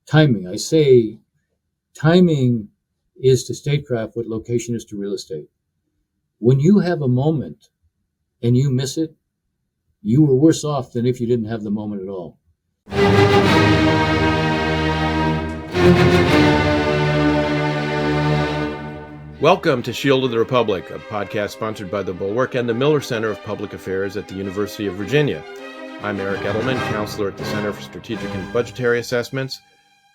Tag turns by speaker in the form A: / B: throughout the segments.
A: timing. I say timing is to statecraft what location is to real estate. When you have a moment and you miss it, you were worse off than if you didn't have the moment at all.
B: Welcome to Shield of the Republic, a podcast sponsored by the Bulwark and the Miller Center of Public Affairs at the University of Virginia. I'm Eric Edelman, counselor at the Center for Strategic and Budgetary Assessments,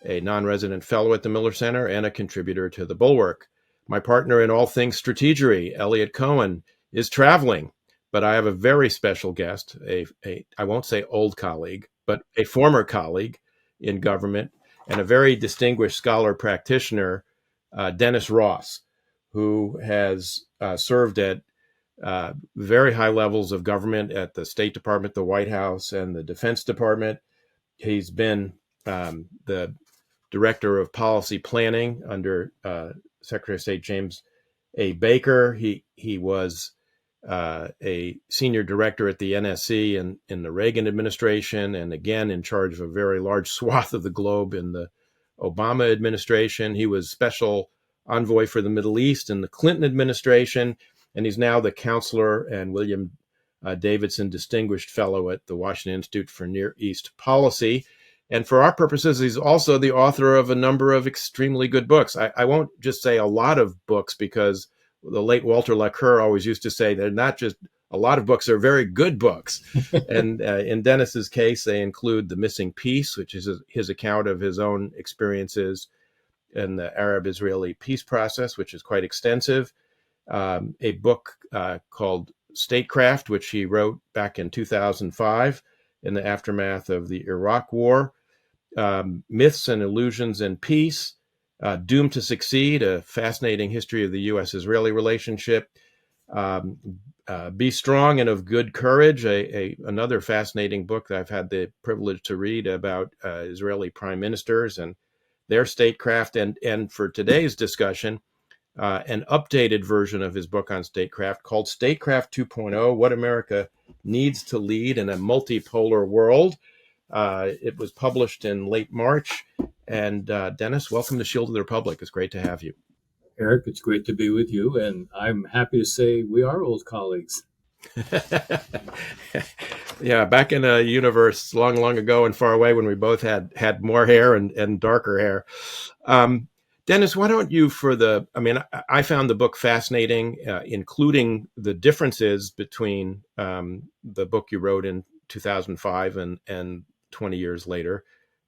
B: a non-resident fellow at the Miller Center, and a contributor to the Bulwark. My partner in all things strategery, Eliot Cohen, is traveling, but I have a very special guest, I won't say old colleague, but a former colleague in government and a very distinguished scholar practitioner, Dennis Ross, who has served at very high levels of government at the State Department, the White House, and the Defense Department. He's been the Director of Policy Planning under Secretary of State James A. Baker. He was a senior director at the NSC in the Reagan administration, and again in charge of a very large swath of the globe in the Obama administration. He was special envoy for the Middle East in the Clinton administration, and he's now the counselor and William Davidson Distinguished Fellow at the Washington Institute for Near East Policy. And for our purposes, he's also the author of a number of extremely good books. I won't just say a lot of books, because the late Walter Laqueur always used to say they're not just a lot of books, they're very good books. And in Dennis's case, they include The Missing Piece, which is his account of his own experiences in the Arab-Israeli peace process, which is quite extensive. A book called Statecraft, which he wrote back in 2005 in the aftermath of the Iraq War. Myths and Illusions in Peace, Doomed to Succeed, a fascinating history of the U.S. Israeli relationship. Be Strong and of Good Courage, another fascinating book that I've had the privilege to read about Israeli prime ministers and their statecraft. And for today's discussion, an updated version of his book on statecraft called Statecraft 2.0, What America Needs to Lead in a Multipolar World. It was published in late March. And Dennis, welcome to Shield of the Republic. It's great to have you.
A: Eric, it's great to be with you, and I'm happy to say we are old colleagues.
B: Yeah, back in a universe long, long ago and far away when we both had more hair and darker hair. Dennis, why don't you I found the book fascinating, including the differences between the book you wrote in 2005 and 20 years later.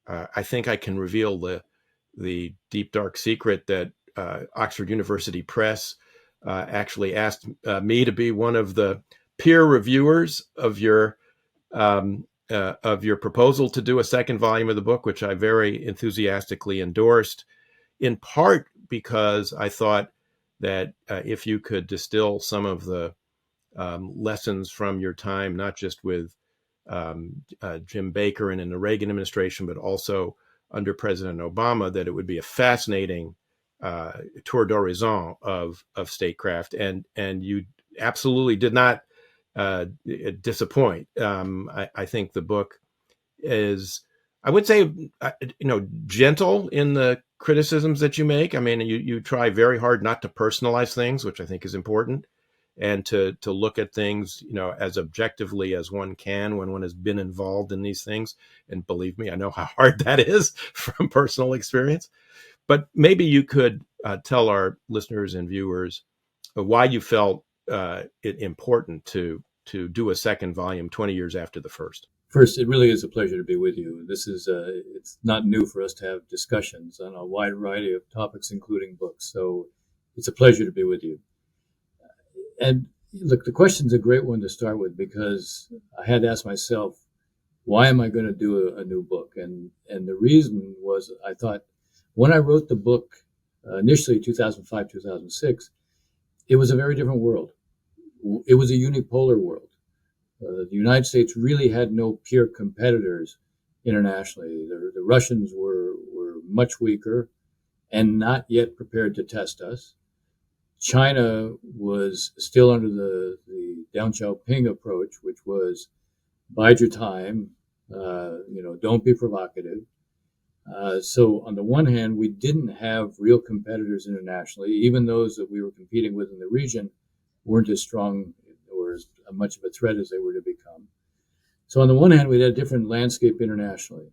B: I think I can reveal the deep, dark secret that Oxford University Press actually asked me to be one of the peer reviewers of your proposal to do a second volume of the book, which I very enthusiastically endorsed, in part because I thought that if you could distill some of the lessons from your time, not just with Jim Baker and in the Reagan administration, but also under President Obama, that it would be a fascinating tour d'horizon of statecraft. And you absolutely did not disappoint. I think the book is, I would say, gentle in the criticisms that you make. I mean, you try very hard not to personalize things, which I think is important, and to look at things, as objectively as one can when one has been involved in these things. And believe me, I know how hard that is from personal experience. But maybe you could tell our listeners and viewers why you felt it important to do a second volume 20 years after the first.
A: First, it really is a pleasure to be with you. This is it's not new for us to have discussions on a wide variety of topics, including books. So it's a pleasure to be with you. And look, the question's a great one to start with, because I had to ask myself, why am I going to do a new book? And the reason was, I thought, when I wrote the book, initially 2005, 2006, it was a very different world. It was a unipolar world. The United States really had no peer competitors internationally. The Russians were much weaker and not yet prepared to test us. China was still under the Deng Xiaoping approach, which was bide your time, don't be provocative. So on the one hand, we didn't have real competitors internationally. Even those that we were competing with in the region weren't as strong or as much of a threat as they were to become. So on the one hand, we had a different landscape internationally,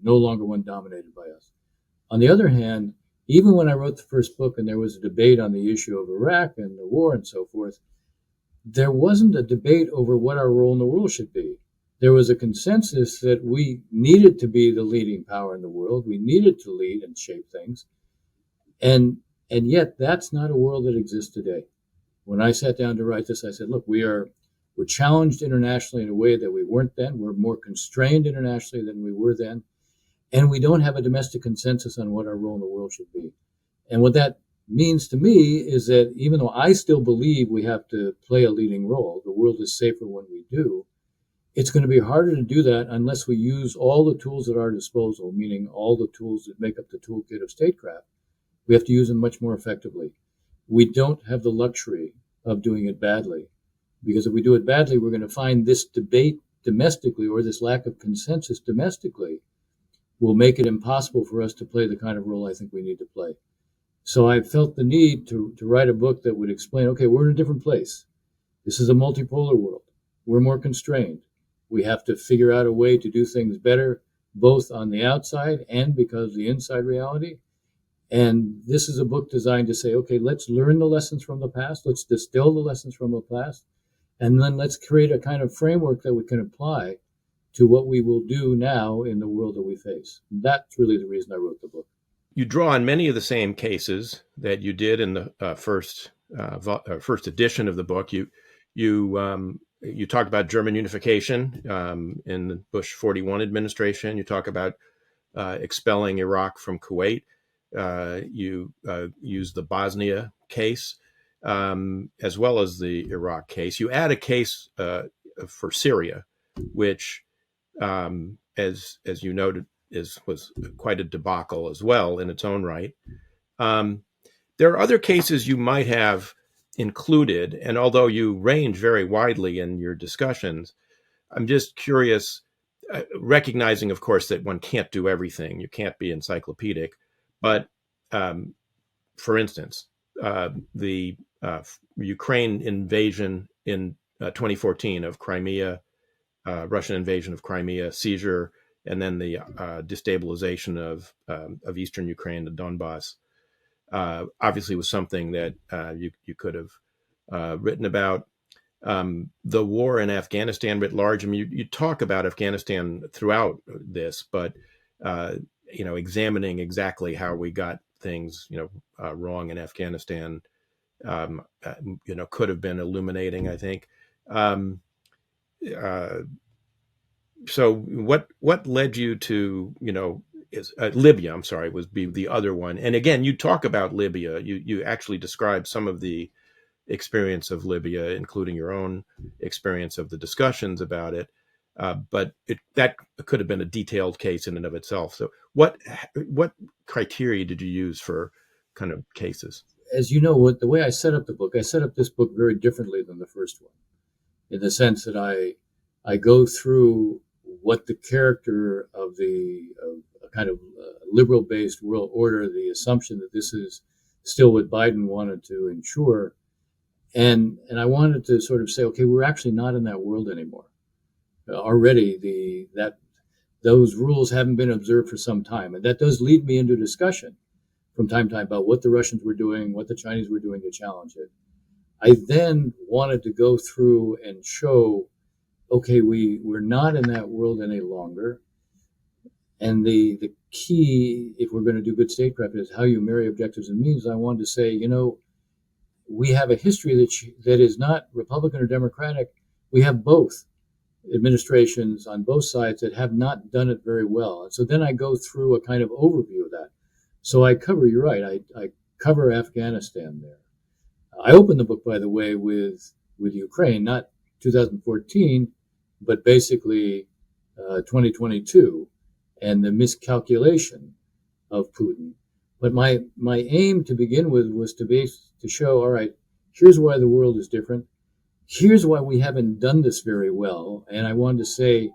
A: no longer one dominated by us. On the other hand, even when I wrote the first book and there was a debate on the issue of Iraq and the war and so forth, there wasn't a debate over what our role in the world should be. There was a consensus that we needed to be the leading power in the world. We needed to lead and shape things. And yet that's not a world that exists today. When I sat down to write this, I said, look, we're challenged internationally in a way that we weren't then. We're more constrained internationally than we were then. And we don't have a domestic consensus on what our role in the world should be. And what that means to me is that even though I still believe we have to play a leading role, the world is safer when we do, it's going to be harder to do that unless we use all the tools at our disposal, meaning all the tools that make up the toolkit of statecraft. We have to use them much more effectively. We don't have the luxury of doing it badly, because if we do it badly, we're going to find this debate domestically, or this lack of consensus domestically, will make it impossible for us to play the kind of role I think we need to play. So I felt the need to write a book that would explain, okay, we're in a different place. This is a multipolar world. We're more constrained. We have to figure out a way to do things better, both on the outside and because of the inside reality. And this is a book designed to say, okay, let's learn the lessons from the past. Let's distill the lessons from the past. And then let's create a kind of framework that we can apply to what we will do now in the world that we face. That's really the reason I wrote the book.
B: You draw on many of the same cases that you did in the first edition of the book. You talk about German Reunification in the Bush 41 administration. You talk about expelling Iraq from Kuwait. You use the Bosnia case as well as the Iraq case. You add a case for Syria, which, as you noted, was quite a debacle as well in its own right. There are other cases you might have included, and although you range very widely in your discussions, I'm just curious, recognizing, of course, that one can't do everything. You can't be encyclopedic. But for instance, the Ukraine invasion in 2014 of Crimea, Russian invasion of Crimea, seizure, and then the destabilization of eastern Ukraine, the Donbass, obviously was something that you could have written about. The war in Afghanistan writ large. I mean, you talk about Afghanistan throughout this, but examining exactly how we got things wrong in Afghanistan, could have been illuminating, I think. So what led you to Libya? I'm sorry, was be the other one. And again, you talk about Libya. You actually describe some of the experience of Libya, including your own experience of the discussions about it. But that could have been a detailed case in and of itself. So what criteria did you use for kind of cases?
A: As you know, the way I set up this book very differently than the first one, in the sense that I go through what the character of a kind of liberal-based world order, the assumption that this is still what Biden wanted to ensure, and I wanted to sort of say, okay, we're actually not in that world anymore. Already those rules haven't been observed for some time, and that does lead me into discussion from time to time about what the Russians were doing, what the Chinese were doing to challenge it. I then wanted to go through and show, okay, we're not in that world any longer, and the key, if we're going to do good statecraft, is how you marry objectives and means. I wanted to say, we have a history that is not Republican or Democratic. We have both administrations on both sides that have not done it very well. And so then I go through a kind of overview of that. So you're right, I cover Afghanistan there. I opened the book, by the way, with Ukraine, not 2014, but basically 2022, and the miscalculation of Putin. But my aim to begin with was to show, all right, here's why the world is different. Here's why we haven't done this very well. And I wanted to say,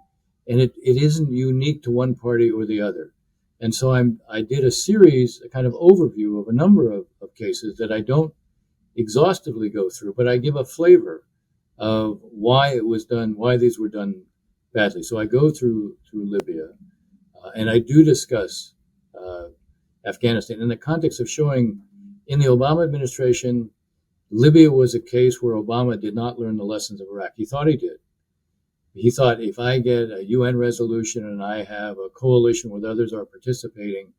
A: and it isn't unique to one party or the other. And so I did a series, a kind of overview of a number of cases that I don't exhaustively go through, but I give a flavor of why it was done, why these were done badly. So I go through Libya, and I do discuss Afghanistan in the context of showing in the Obama administration, Libya was a case where Obama did not learn the lessons of Iraq. He thought he did. He thought if I get a UN resolution and I have a coalition where others are participating,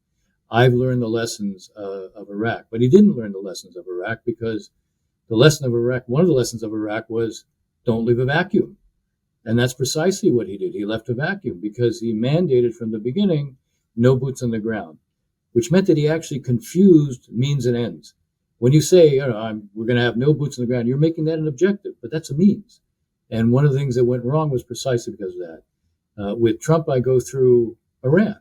A: I've learned the lessons of Iraq. But he didn't learn the lessons of Iraq because the lesson of Iraq, one of the lessons of Iraq was don't leave a vacuum. And that's precisely what he did. He left a vacuum because he mandated from the beginning no boots on the ground, which meant that he actually confused means and ends. When you say, we're going to have no boots on the ground, you're making that an objective, but that's a means. And one of the things that went wrong was precisely because of that. With Trump, I go through Iran,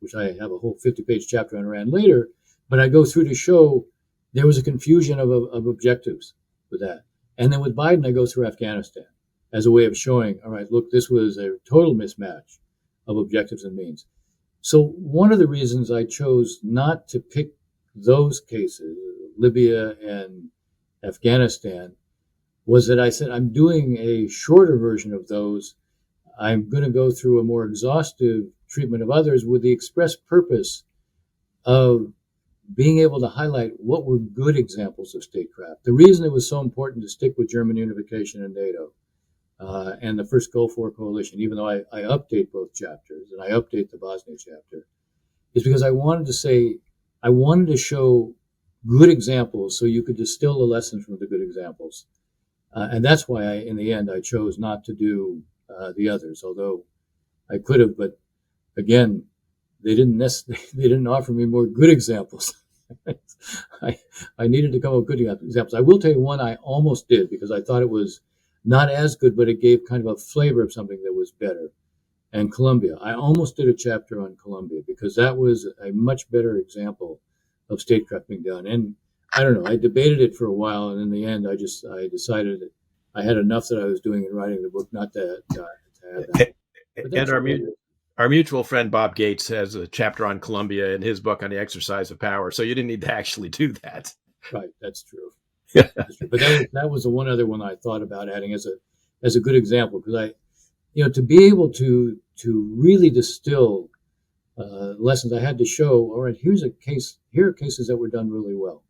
A: which I have a whole 50-page chapter on Iran later, but I go through to show there was a confusion of objectives with that. And then with Biden, I go through Afghanistan as a way of showing, all right, look, this was a total mismatch of objectives and means. So one of the reasons I chose not to pick those cases, Libya and Afghanistan, was that I said, I'm doing a shorter version of those. I'm going to go through a more exhaustive treatment of others with the express purpose of being able to highlight what were good examples of statecraft. The reason it was so important to stick with German Reunification and NATO and the first Gulf War coalition, even though I update both chapters and I update the Bosnia chapter, is because I wanted to show good examples so you could distill the lessons from the good examples. And that's why in the end, I chose not to do the others, although I could have, but again, they didn't offer me more good examples. I needed to come up with good examples. I will tell you one I almost did because I thought it was not as good, but it gave kind of a flavor of something that was better. And Colombia, I almost did a chapter on Colombia because that was a much better example of statecraft being done. And I don't know, I debated it for a while, and in the end, I decided that I had enough that I was doing in writing the book, not to have that.
B: And our mutual friend Bob Gates has a chapter on Colombia in his book on the exercise of power, so you didn't need to actually do that.
A: Right, that's true. That's true. But that was the one other one I thought about adding as a good example, because to be able to really distill lessons, I had to show, all right, here are cases that were done really well.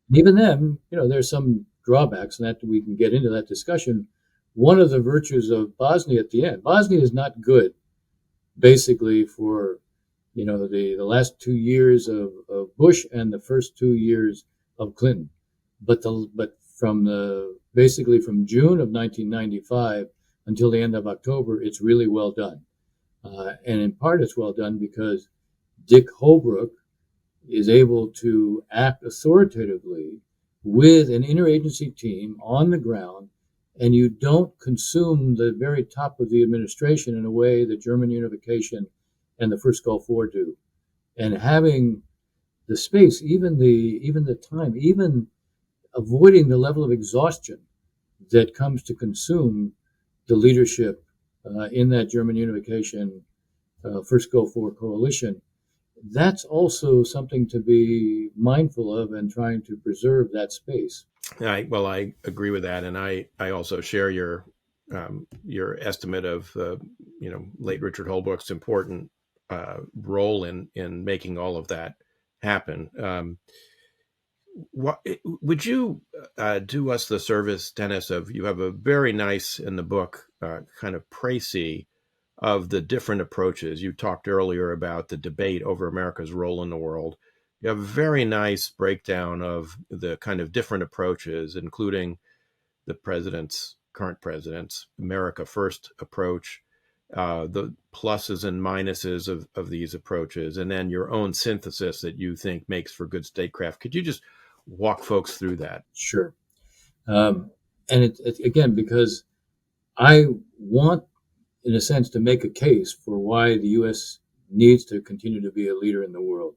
A: And even then, there's some drawbacks, and that we can get into that discussion. One of the virtues of Bosnia at the end, Bosnia is not good, basically, for the last 2 years of Bush and the first 2 years of Clinton, but from June of 1995 until the end of October, it's really well done, and in part it's well done because Dick Hullbrook is able to act authoritatively with an interagency team on the ground, and you don't consume the very top of the administration in a way that German Reunification and the first Gulf War do. And having the space, even the time, even avoiding the level of exhaustion that comes to consume the leadership in that German Unification first Gulf War coalition, that's also something to be mindful of and trying to preserve that space.
B: I agree with that, and I also share your estimate of late Richard Hullbrook's important role in making all of that happen. Would you do us the service, Dennis, of you have a very nice in the book kind of précis of the different approaches. You talked earlier about the debate over America's role in the world. You have a very nice breakdown of the kind of different approaches, including the current president's America First approach, the pluses and minuses of these approaches, and then your own synthesis that you think makes for good statecraft. Could you just walk folks through that?
A: Sure. And it again, because I want, in a sense, to make a case for why the U.S. needs to continue to be a leader in the world.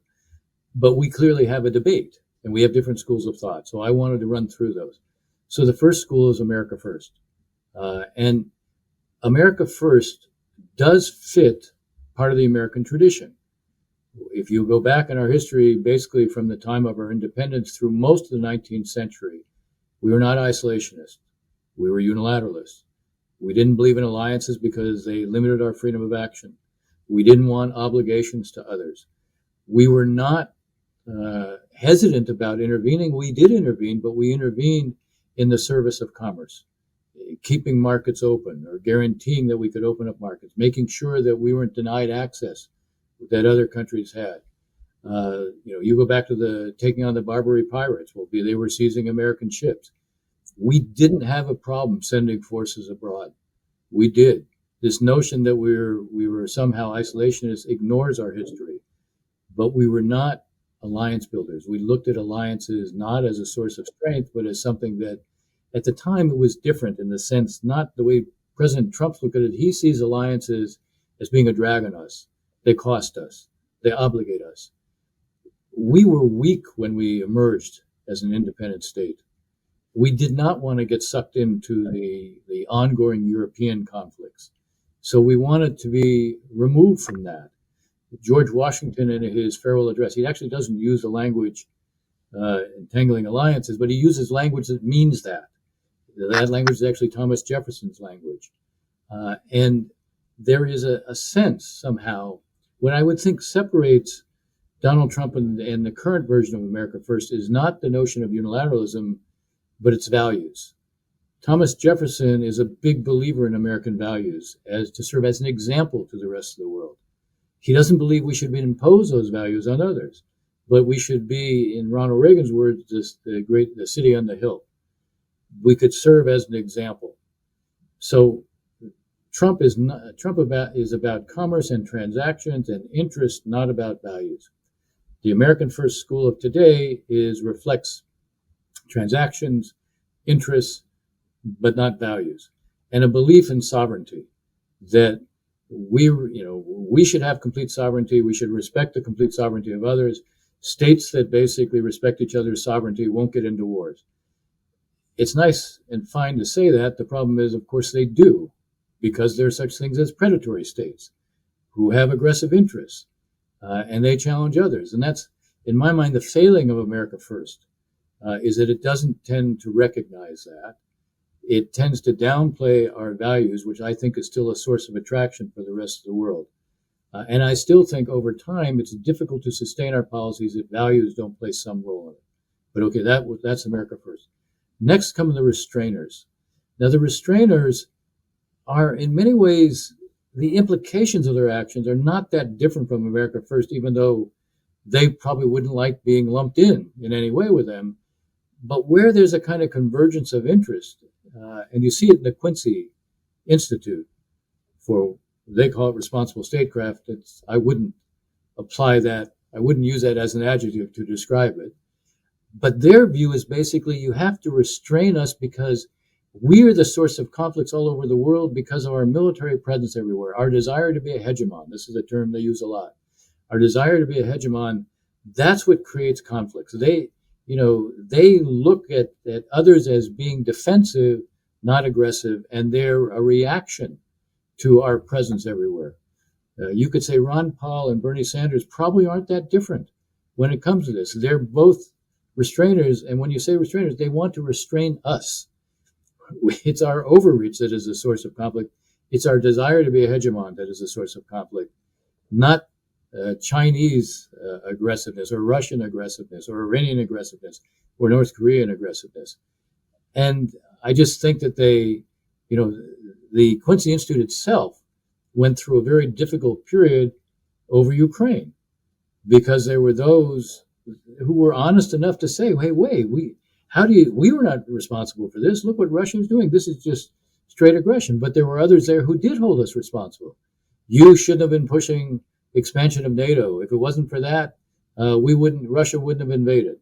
A: But we clearly have a debate, and we have different schools of thought. So I wanted to run through those. So the first school is America First. And America First does fit part of the American tradition. If you go back in our history, basically from the time of our independence through most of the 19th century, we were not isolationists. We were unilateralists. We didn't believe in alliances because they limited our freedom of action. We didn't want obligations to others. We were not hesitant about intervening. We did intervene, but we intervened in the service of commerce, keeping markets open or guaranteeing that we could open up markets, making sure that we weren't denied access that other countries had. You go back to the taking on the Barbary pirates. Well, they were seizing American ships. We didn't have a problem sending forces abroad. We did. This notion that we were somehow isolationists ignores our history. But we were not alliance builders. We looked at alliances not as a source of strength, but as something that at the time it was different in the sense, not the way President Trump looked at it. He sees alliances as being a drag on us. They cost us. They obligate us. We were weak when we emerged as an independent state. We did not want to get sucked into the ongoing European conflicts. So we wanted to be removed from that. George Washington, in his farewell address, he actually doesn't use the language entangling alliances, but he uses language that means that. That language is actually Thomas Jefferson's language. And there is a sense somehow, what I would think separates Donald Trump and the current version of America First is not the notion of unilateralism, but its values. Thomas Jefferson is a big believer in American values as to serve as an example to the rest of the world. He doesn't believe we should impose those values on others, but we should be, in Ronald Reagan's words, the city on the hill. We could serve as an example. So Trump is about commerce and transactions and interest, not about values. The American First School of today reflects transactions, interests, but not values, and a belief in sovereignty that we should have complete sovereignty. We should respect the complete sovereignty of others. States that basically respect each other's sovereignty won't get into wars. It's nice and fine to say that. The problem is, of course, they do, because there are such things as predatory states who have aggressive interests, and they challenge others. And that's, in my mind, the failing of America First, is that it doesn't tend to recognize that. It tends to downplay our values, which I think is still a source of attraction for the rest of the world. And I still think over time it's difficult to sustain our policies if values don't play some role in it. But okay, that's America First. Next come the Restrainers. Now the Restrainers are in many ways, the implications of their actions are not that different from America First, even though they probably wouldn't like being lumped in any way with them. But where there's a kind of convergence of interest, and you see it in the Quincy Institute for, they call it responsible statecraft. I wouldn't apply that. I wouldn't use that as an adjective to describe it. But their view is basically you have to restrain us because we are the source of conflicts all over the world because of our military presence everywhere. Our desire to be a hegemon. This is a term they use a lot. Our desire to be a hegemon, that's what creates conflicts. They look at others as being defensive, not aggressive, and they're a reaction to our presence everywhere. You could say Ron Paul and Bernie Sanders probably aren't that different when it comes to this. They're both restrainers, and when you say restrainers, they want to restrain us. It's our overreach that is the source of conflict. It's our desire to be a hegemon that is the source of conflict, not Chinese aggressiveness or Russian aggressiveness or Iranian aggressiveness or North Korean aggressiveness. And I just think that the Quincy Institute itself went through a very difficult period over Ukraine because there were those who were honest enough to say, hey, wait, we were not responsible for this. Look what Russia is doing. This is just straight aggression. But there were others there who did hold us responsible. You shouldn't have been pushing expansion of NATO. If it wasn't for that, Russia wouldn't have invaded.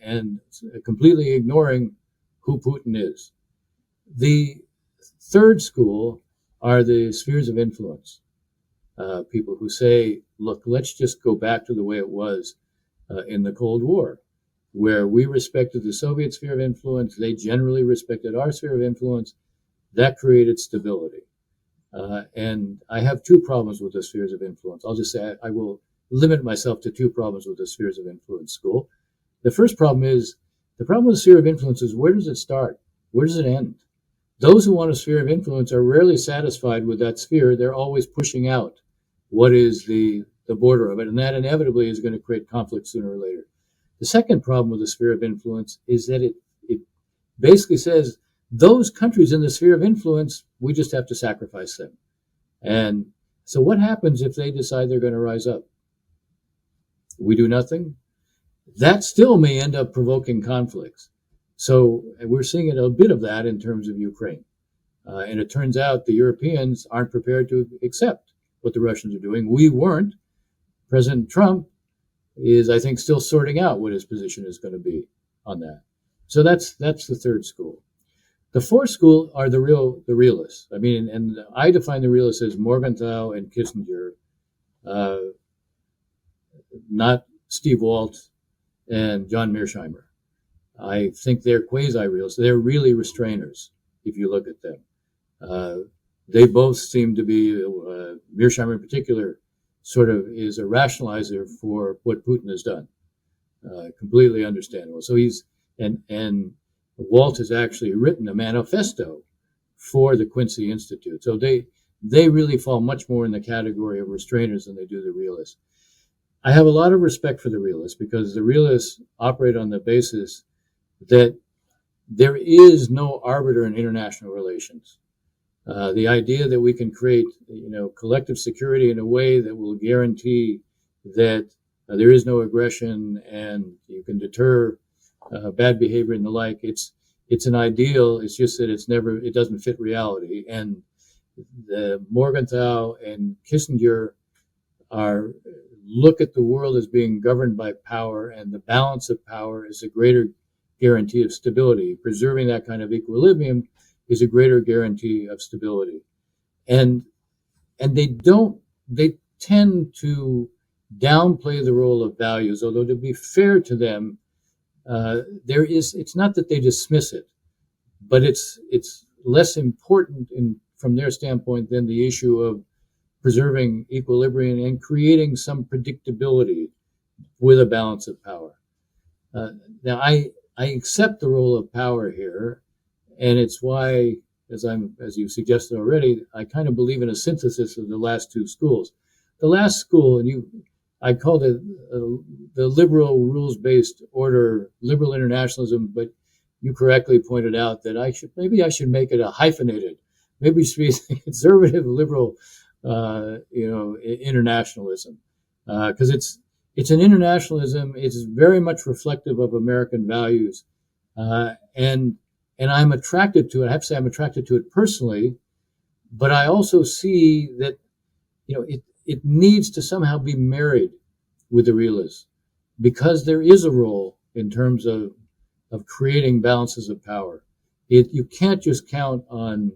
A: And completely ignoring who Putin is. The third school are the spheres of influence. People who say, look, let's just go back to the way it was in the Cold War, where we respected the Soviet sphere of influence. They generally respected our sphere of influence. That created stability. And I have two problems with the spheres of influence. I'll just say I will limit myself to two problems with the spheres of influence school. The first problem is, the problem with the sphere of influence is, where does it start? Where does it end? Those who want a sphere of influence are rarely satisfied with that sphere. They're always pushing out what is the border of it, and that inevitably is going to create conflict sooner or later. The second problem with the sphere of influence is that it basically says those countries in the sphere of influence, we just have to sacrifice them. And so what happens if they decide they're going to rise up? We do nothing. That still may end up provoking conflicts. So we're seeing a bit of that in terms of Ukraine. And it turns out the Europeans aren't prepared to accept what the Russians are doing. We weren't. President Trump is, I think, still sorting out what his position is going to be on that. So that's the third school. The fourth school are the realists. I mean, and I define the realists as Morgenthau and Kissinger, not Steve Walt and John Mearsheimer. I think they're quasi-realists. They're really restrainers, if you look at them. They both seem to be, Mearsheimer in particular, sort of is a rationalizer for what Putin has done. Completely understandable. So and Walt has actually written a manifesto for the Quincy Institute. So they really fall much more in the category of restrainers than they do the realists. I have a lot of respect for the realists because the realists operate on the basis that there is no arbiter in international relations. The idea that we can create, collective security in a way that will guarantee that there is no aggression and you can deter bad behavior and the like. It's an ideal. It's just that it doesn't fit reality. And the Morgenthau and Kissinger look at the world as being governed by power, and the balance of power is a greater guarantee of stability. Preserving that kind of equilibrium is a greater guarantee of stability. And they tend to downplay the role of values, although to be fair to them, it's not that they dismiss it, but it's less important from their standpoint than the issue of preserving equilibrium and creating some predictability with a balance of power. Now, I accept the role of power here, and it's why, as you suggested already, I kind of believe in a synthesis of the last two schools. The last school, I called it the liberal rules-based order, liberal internationalism, but you correctly pointed out that I should make it a hyphenated, maybe it should be conservative liberal, internationalism, because it's an internationalism. It's very much reflective of American values, and I'm attracted to it. I have to say I'm attracted to it personally, but I also see that it needs to somehow be married with the realists, because there is a role in terms of creating balances of power. You can't just count on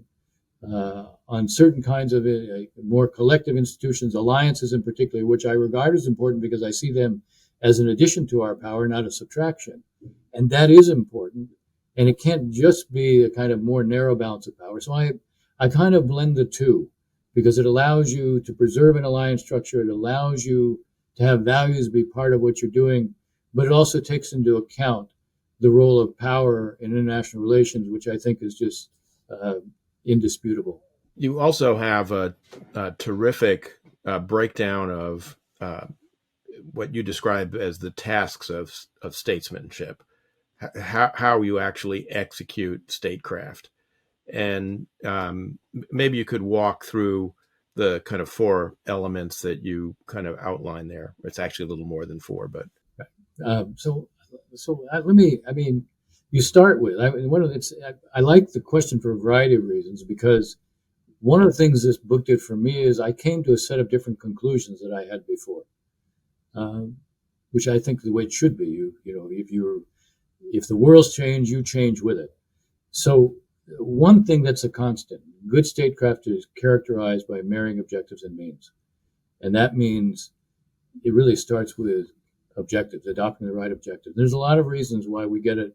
A: certain kinds of more collective institutions, alliances in particular, which I regard as important because I see them as an addition to our power, not a subtraction. And that is important. And it can't just be a kind of more narrow balance of power. So I kind of blend the two, because it allows you to preserve an alliance structure. It allows you to have values be part of what you're doing, but it also takes into account the role of power in international relations, which I think is just indisputable.
B: You also have a terrific breakdown of what you describe as the tasks of statesmanship, how you actually execute statecraft. And maybe you could walk through the kind of four elements that you kind of outline there. It's actually a little more than four, but you start with, I like the question for a variety of reasons, because one of the things this book did for me is I came to a set of different conclusions that I had before, which I think the way it should be. If the world's changed, you change with it. So one thing that's a constant, good statecraft is characterized by marrying objectives and means. And that means it really starts with objectives, adopting the right objective. There's a lot of reasons why we get it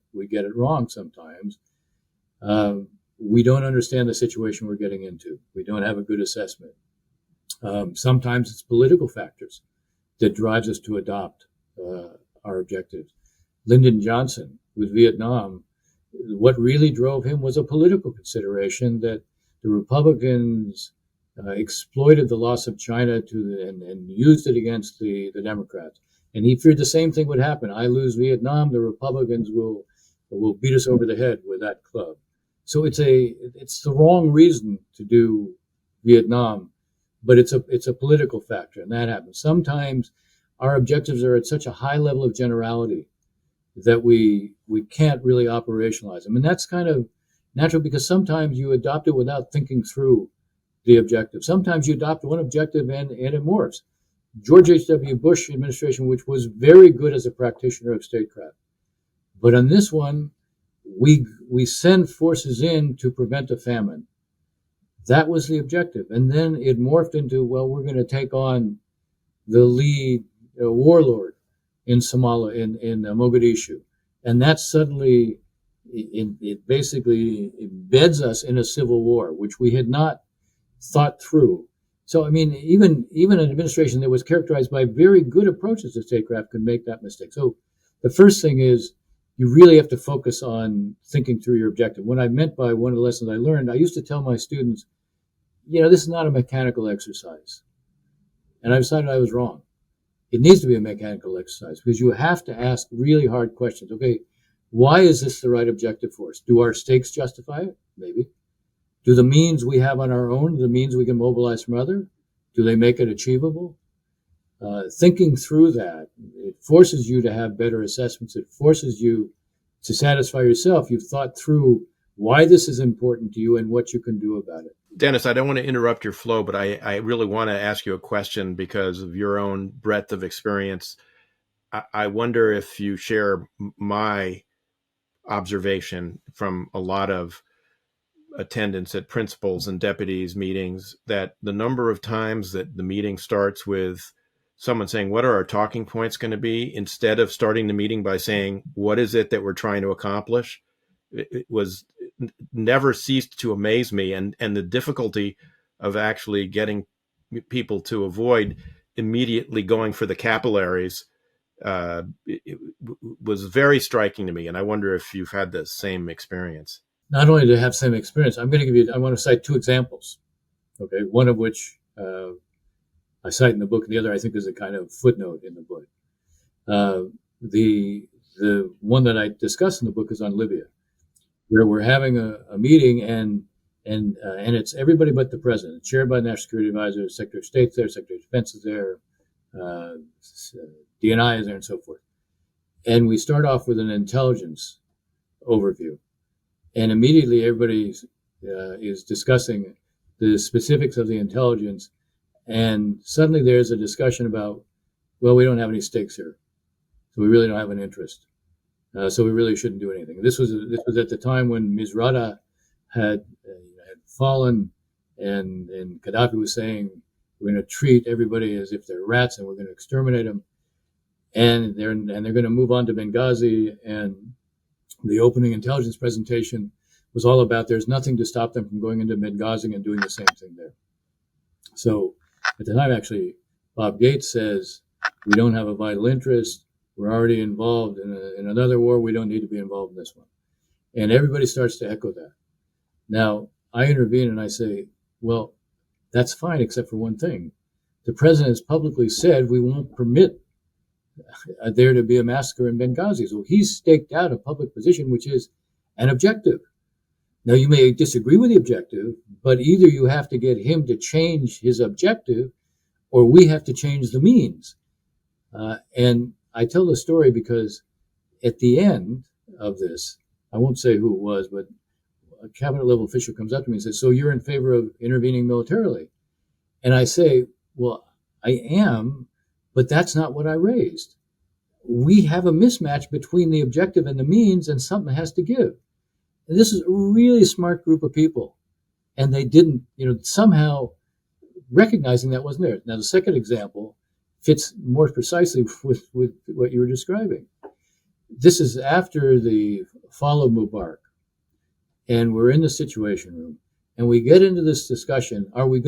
B: wrong sometimes. We don't understand the situation we're getting into. We don't have a good assessment. Sometimes it's political factors.
A: that drives us to adopt our objectives. Lyndon Johnson with Vietnam, what really drove him was a political consideration that the Republicans exploited the loss of China and used it against the Democrats. And he feared the same thing would happen. I lose Vietnam, the Republicans will beat us over the head with that club. So it's the wrong reason to do Vietnam, but it's a political factor, and that happens. Sometimes our objectives are at such a high level of generality that we can't really operationalize them. And that's kind of natural because sometimes you adopt it without thinking through the objective. Sometimes you adopt one objective and it morphs. George H.W. Bush administration, which was very good as a practitioner of statecraft. But on this one, we send forces in to prevent a famine. That was the objective. And then it morphed into, well, we're going to take on the lead warlord in Somalia, in Mogadishu. And that suddenly, it basically embeds us in a civil war, which we had not thought through. So, I mean, even an administration that was characterized by very good approaches to statecraft could make that mistake. So the first thing is you really have to focus on thinking through your objective. What I meant by one of the lessons I learned, I used to tell my students, this is not a mechanical exercise. And I decided I was wrong. It needs to be a mechanical exercise because you have to ask really hard questions. Okay, why is this the right objective for us? Do our stakes justify it? Maybe. Do the means we have on our own, the means we can mobilize from others, do they make it achievable? Thinking through that, it forces you to have better assessments. It forces you to satisfy yourself. You've thought through why this is important to you and what you can do about it.
B: Dennis, I don't want to interrupt your flow, but I really want to ask you a question because of your own breadth of experience. I wonder if you share my observation from a lot of attendance at principals and deputies meetings that the number of times that the meeting starts with someone saying, what are our talking points going to be? Instead of starting the meeting by saying, what is it that we're trying to accomplish? It was never ceased to amaze me. And the difficulty of actually getting people to avoid immediately going for the capillaries it was very striking to me. And I wonder if you've had the same experience.
A: Not only do I have the same experience, I want to cite two examples. Okay, one of which I cite in the book, and the other I think is a kind of footnote in the book. The one that I discuss in the book is on Libya, where we're having a meeting and it's everybody but the president, chaired by the National Security Advisor, Secretary of State's there, Secretary of Defense is there, DNI is there, and so forth. And we start off with an intelligence overview. And immediately everybody is discussing the specifics of the intelligence. And suddenly there's a discussion about, well, we don't have any stakes here. So we really don't have an interest. So we really shouldn't do anything. This was at the time when Misrata had fallen and Gaddafi was saying, we're going to treat everybody as if they're rats and we're going to exterminate them. And they're going to move on to Benghazi, and the opening intelligence presentation was all about there's nothing to stop them from going into Benghazi and doing the same thing there. So at the time, actually, Bob Gates says, we don't have a vital interest. We're already involved in another war. We don't need to be involved in this one. And everybody starts to echo that. Now, I intervene and I say, well, that's fine, except for one thing. The president has publicly said we won't permit there to be a massacre in Benghazi. So he's staked out a public position, which is an objective. Now, you may disagree with the objective, but either you have to get him to change his objective or we have to change the means. And I tell the story because at the end of this, I won't say who it was, but a cabinet level official comes up to me and says, so you're in favor of intervening militarily? And I say, well, I am, but that's not what I raised. We have a mismatch between the objective and the means, and something has to give. And this is a really smart group of people. And they didn't, somehow recognizing that wasn't there. Now, the second example fits more precisely with what you were describing. This is after the fall of Bulwark. And we're in the Situation Room. And we get into this discussion, should we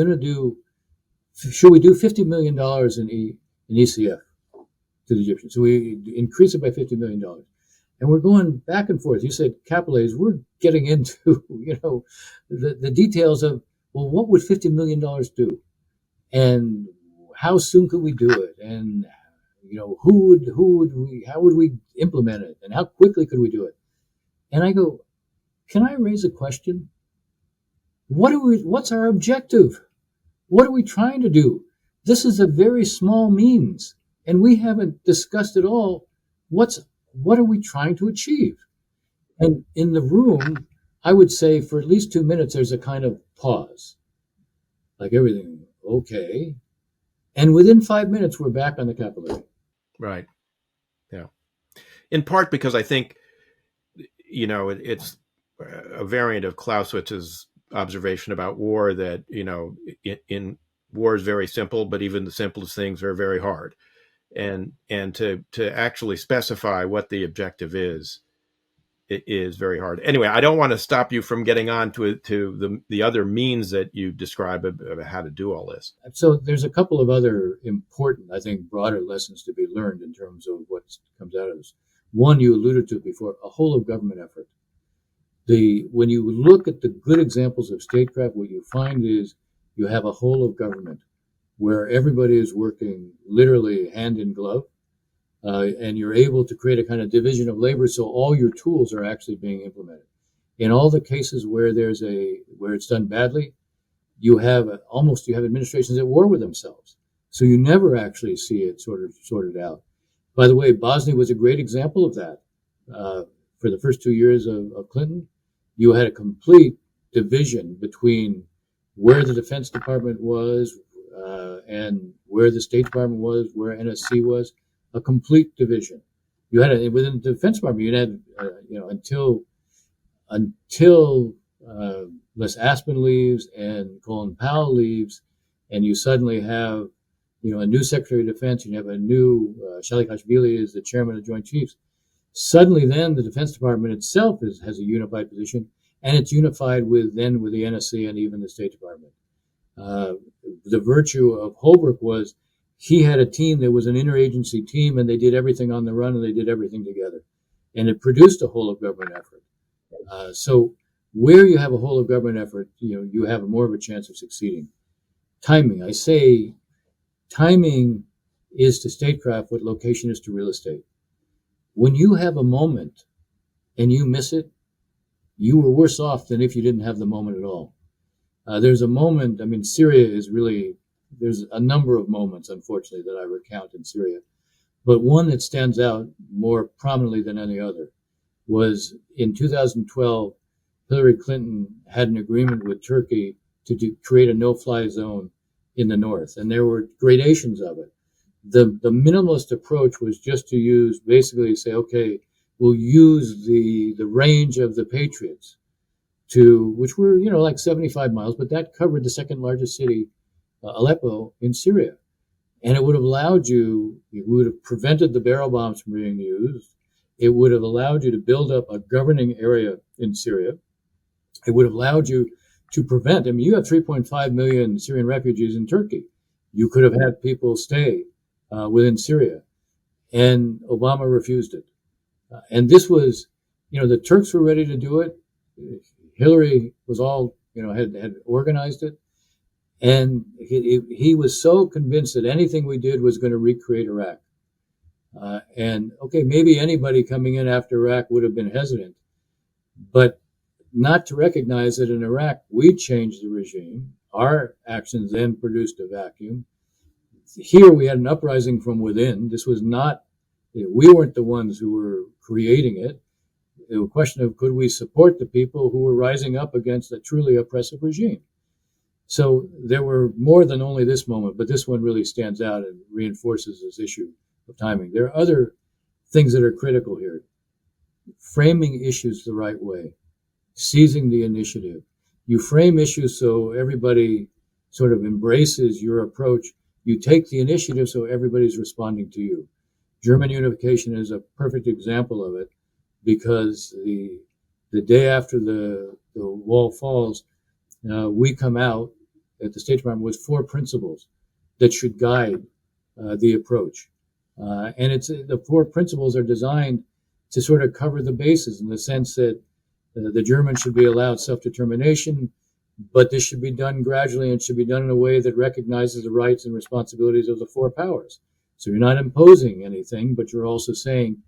A: do $50 million in ECF to the Egyptians. So we increased it by $50 million. And we're going back and forth. You said capital A's. We're getting into, the details of, well, what would $50 million do? And how soon could we do it? And, how would we implement it? And how quickly could we do it? And I go, can I raise a question? What's our objective? What are we trying to do? This is a very small means, and we haven't discussed at all what are we trying to achieve? And in the room, I would say for at least 2 minutes, there's a kind of pause, like everything, okay. And within 5 minutes, we're back on the capillary.
B: Right. Yeah. In part because I think, it's a variant of Clausewitz's observation about war that, in war is very simple, but even the simplest things are very hard. And to actually specify what the objective is very hard. Anyway, I don't want to stop you from getting on to the other means that you describe of how to do all this.
A: So there's a couple of other important, I think, broader lessons to be learned in terms of what comes out of this. One, you alluded to before, a whole of government effort. When you look at the good examples of statecraft, what you find is you have a whole of government where everybody is working literally hand in glove, and you're able to create a kind of division of labor so all your tools are actually being implemented. In all the cases where it's done badly, you have administrations at war with themselves. So you never actually see it sorted out. By the way, Bosnia was a great example of that. For the first 2 years of Clinton, you had a complete division between where the Defense Department was and where the State Department was, where NSC was, a complete division. You had within the Defense Department, you had until Les Aspin leaves and Colin Powell leaves, and you suddenly have a new Secretary of Defense, you have a new Shalikashvili is the chairman of the Joint Chiefs. Suddenly, then the Defense Department itself has a unified position, and it's unified with the NSC and even the State Department. The virtue of Hullbrook was he had a team that was an interagency team, and they did everything on the run, and they did everything together, and it produced a whole of government effort. So where you have a whole of government effort, you have more of a chance of succeeding. Timing, I say, timing is to statecraft what location is to real estate. When you have a moment and you miss it, you were worse off than if you didn't have the moment at all. There's a moment, Syria is really, there's a number of moments, unfortunately, that I recount in Syria. But one that stands out more prominently than any other was in 2012, Hillary Clinton had an agreement with Turkey to create a no-fly zone in the north, and there were gradations of it. The minimalist approach was just to basically say, okay, we'll use the range of the Patriots which were, like 75 miles, but that covered the second largest city, Aleppo, in Syria. And it would have prevented the barrel bombs from being used. It would have allowed you to build up a governing area in Syria. It would have allowed you to prevent, you have 3.5 million Syrian refugees in Turkey. You could have had people stay within Syria. And Obama refused it. And this was, the Turks were ready to do it. Hillary was had organized it. And he was so convinced that anything we did was going to recreate Iraq. And okay, maybe anybody coming in after Iraq would have been hesitant, but not to recognize that in Iraq, we changed the regime. Our actions then produced a vacuum. Here we had an uprising from within. This was not, we weren't the ones who were creating it. It was a question of could we support the people who were rising up against a truly oppressive regime. So there were more than only this moment, but this one really stands out and reinforces this issue of timing. There are other things that are critical here. Framing issues the right way, seizing the initiative. You frame issues so everybody sort of embraces your approach. You take the initiative so everybody's responding to you. German Reunification is a perfect example of it because the day after the wall falls, we come out at the State Department with 4 principles that should guide the approach. And the four principles are designed to sort of cover the bases in the sense that the Germans should be allowed self-determination, but this should be done gradually and should be done in a way that recognizes the rights and responsibilities of the four powers. So you're not imposing anything, but you're also saying,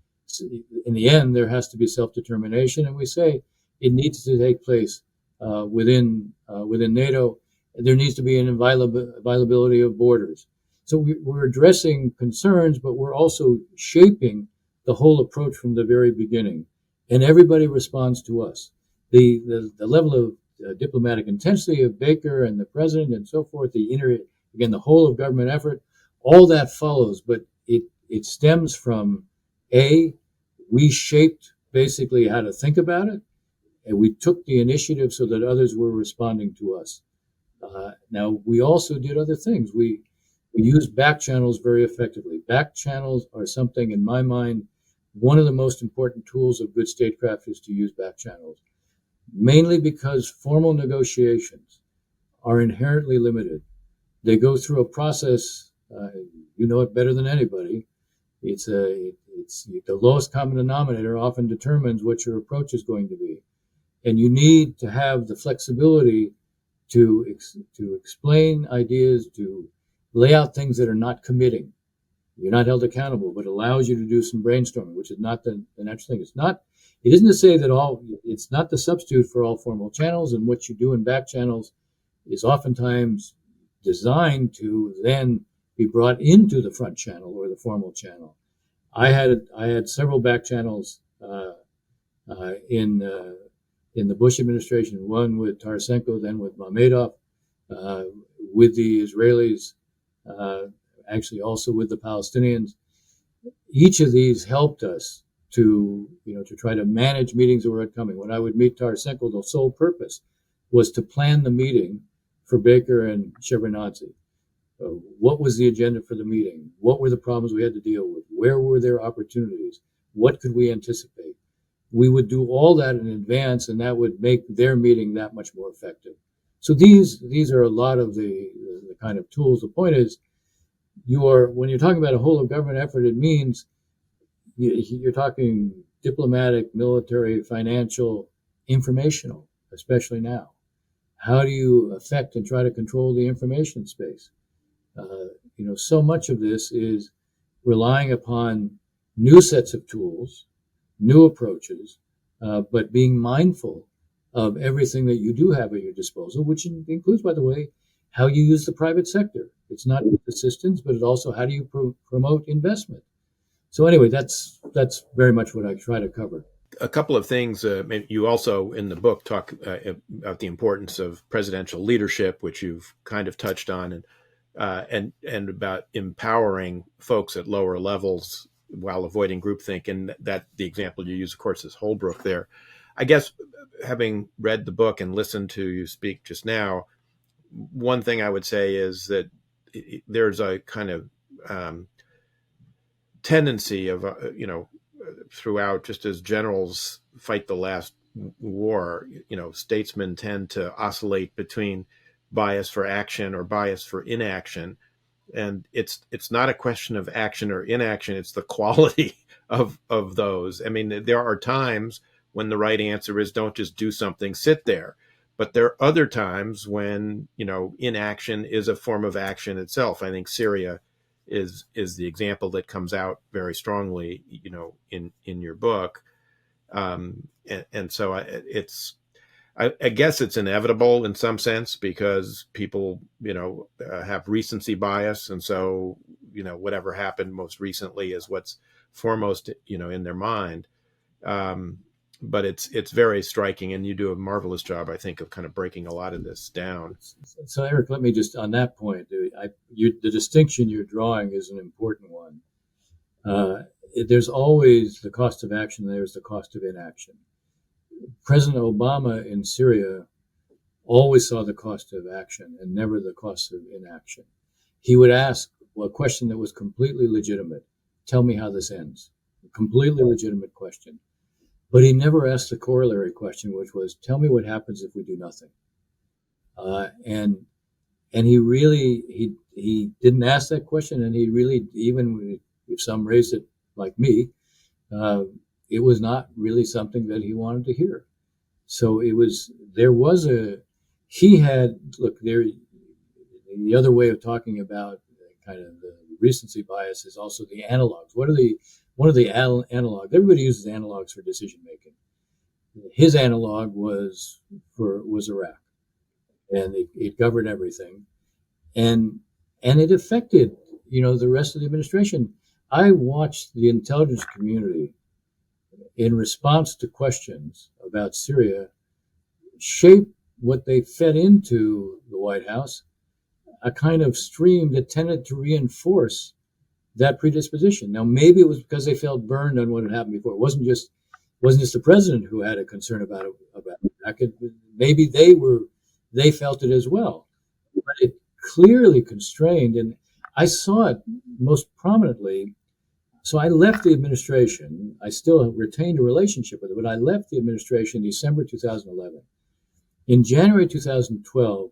A: in the end, there has to be self-determination, and we say it needs to take place within NATO. There needs to be an inviolability of borders. So we're addressing concerns, but we're also shaping the whole approach from the very beginning, and everybody responds to us. The level of diplomatic intensity of Baker and the president and so forth, the whole of government effort, all that follows, but it stems from we shaped basically how to think about it, and we took the initiative so that others were responding to us. Now, we also did other things. We used back channels very effectively. Back channels are something, in my mind, one of the most important tools of good statecraft is to use back channels, mainly because formal negotiations are inherently limited. They go through a process, you know it better than anybody. It's the lowest common denominator often determines what your approach is going to be. And you need to have the flexibility to explain ideas, to lay out things that are not committing. You're not held accountable, but allows you to do some brainstorming, which is not the natural thing. It isn't to say that it's not the substitute for all formal channels, and what you do in back channels is oftentimes designed to then be brought into the front channel or the formal channel. I had several back channels in the Bush administration, one with Tarasenko, then with Mamedov, with the Israelis, actually also with the Palestinians. Each of these helped us to try to manage meetings that were coming. When I would meet Tarasenko, the sole purpose was to plan the meeting for Baker and Shevardnadze. What was the agenda for the meeting? What were the problems we had to deal with? Where were there opportunities? What could we anticipate? We would do all that in advance, and that would make their meeting that much more effective. So these are a lot of the kind of tools. The point is, when you're talking about a whole of government effort, it means you're talking diplomatic, military, financial, informational, especially now. How do you affect and try to control the information space? So much of this is relying upon new sets of tools, new approaches, but being mindful of everything that you do have at your disposal, which includes, by the way, how you use the private sector. It's not just assistance, but it's also how do you promote investment. So anyway, that's very much what I try to cover.
B: A couple of things. You also in the book talk about the importance of presidential leadership, which you've kind of touched on, and about empowering folks at lower levels while avoiding groupthink. And that the example you use, of course, is Hullbrook there. I guess having read the book and listened to you speak just now, one thing I would say is that there's a kind of tendency of, throughout, just as generals fight the last war, statesmen tend to oscillate between bias for action or bias for inaction. And it's not a question of action or inaction. It's the quality of those. I mean, there are times when the right answer is don't just do something, sit there. But there are other times when, inaction is a form of action itself. I think Syria is the example that comes out very strongly, in your book. And so I guess it's inevitable in some sense because people, have recency bias. And so, whatever happened most recently is what's foremost, in their mind. But it's very striking, and you do a marvelous job, I think, of kind of breaking a lot of this down.
A: So, Eric, let me just, on that point, the distinction you're drawing is an important one. There's always the cost of action, there's the cost of inaction. President Obama in Syria always saw the cost of action and never the cost of inaction. He would ask a question that was completely legitimate. Tell me how this ends. A completely legitimate question. But he never asked the corollary question, which was, tell me what happens if we do nothing. And And he didn't ask that question, and he really, even if some raised it like me, it was not really something that he wanted to hear. So he had, look, the other way of talking about kind of the recency bias is also the analogs. One of the analogs, everybody uses analogs for decision making. His analog was Iraq, and it governed everything. And it affected, the rest of the administration. I watched the intelligence community, in response to questions about Syria, shape what they fed into the White House, a kind of stream that tended to reinforce that predisposition. Now, maybe it was because they felt burned on what had happened before. It wasn't just the president who had a concern about it. Maybe they felt it as well. But it clearly constrained, and I saw it most prominently. So I left the administration. I still retained a relationship with it, but I left the administration in December 2011. In January 2012,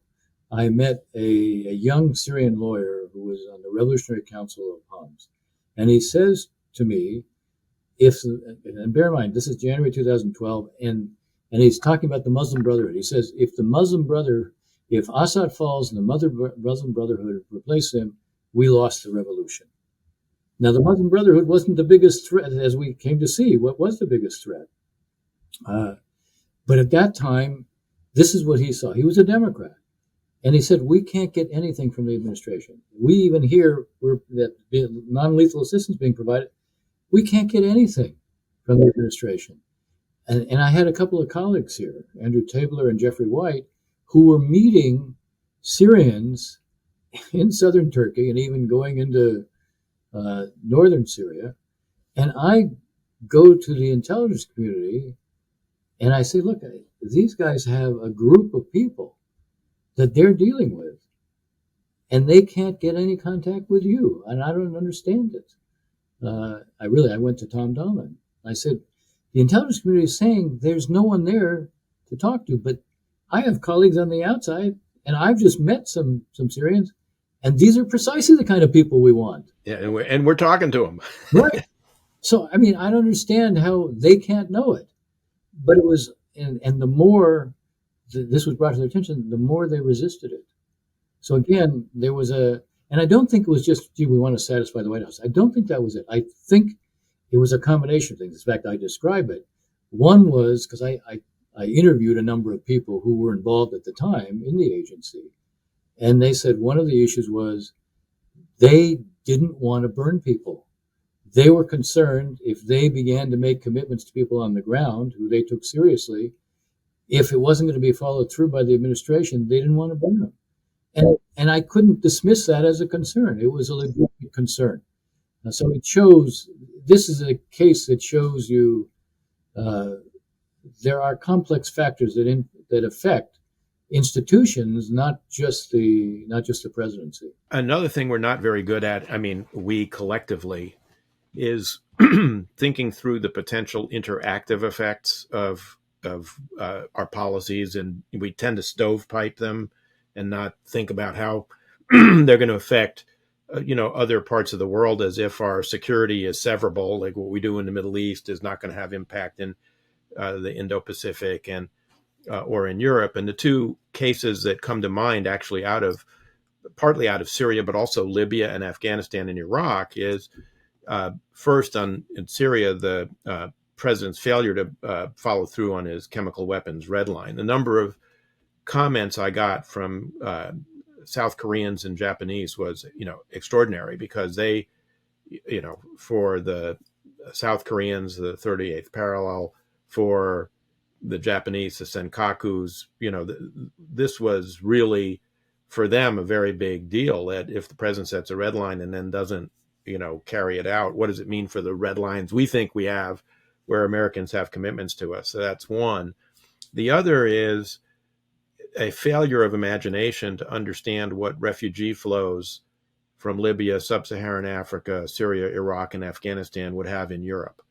A: I met a young Syrian lawyer who was on the Revolutionary Council of Homs. And he says to me, and bear in mind, this is January 2012, and he's talking about the Muslim Brotherhood. He says, if Assad falls and the Muslim Brotherhood replace him, we lost the revolution. Now, the Muslim Brotherhood wasn't the biggest threat, as we came to see. What was the biggest threat? But at that time, this is what he saw. He was a Democrat. And he said, we can't get anything from the administration. We even hear that non-lethal assistance being provided. We can't get anything from the administration. And I had a couple of colleagues here, Andrew Tabler and Jeffrey White, who were meeting Syrians in southern Turkey and even going into northern Syria. And I go to the intelligence community and I say, look, these guys have a group of people that they're dealing with, and they can't get any contact with you. And I don't understand it. I went to Tom Dahlman. I said, the intelligence community is saying there's no one there to talk to, but I have colleagues on the outside, and I've just met some Syrians, and these are precisely the kind of people we want.
B: Yeah, and we're talking to them.
A: Right. So, I mean, I don't understand how they can't know it. But it was, and the more this was brought to their attention, the more they resisted it. So again, there was and I don't think it was just, we want to satisfy the White House. I don't think that was it. I think it was a combination of things. In fact, I describe it. One was because I interviewed a number of people who were involved at the time in the agency. And they said one of the issues was they didn't want to burn people. They were concerned if they began to make commitments to people on the ground who they took seriously, if it wasn't going to be followed through by the administration, they didn't want to burn them. And I couldn't dismiss that as a concern. It was a legitimate concern. So it shows, this is a case that shows you there are complex factors that affect institutions, not just the presidency.
B: Another thing we're not very good at, I mean, we collectively, is thinking through the potential interactive effects of our policies, and we tend to stovepipe them and not think about how they're going to affect other parts of the world, as if our security is severable, like what we do in the Middle East is not going to have impact in the Indo-Pacific and or in Europe. And the two cases that come to mind, actually partly out of Syria, but also Libya and Afghanistan and Iraq, is first in Syria, the president's failure to follow through on his chemical weapons red line. The number of comments I got from South Koreans and Japanese was, extraordinary, because they, for the South Koreans, the 38th parallel, for the Japanese, the senkakus, this was really, for them, a very big deal, that if the president sets a red line and then doesn't, carry it out, what does it mean for the red lines we think we have, where Americans have commitments to us? So that's one. The other is a failure of imagination to understand what refugee flows from Libya, sub-Saharan Africa, Syria, Iraq, and Afghanistan would have in Europe.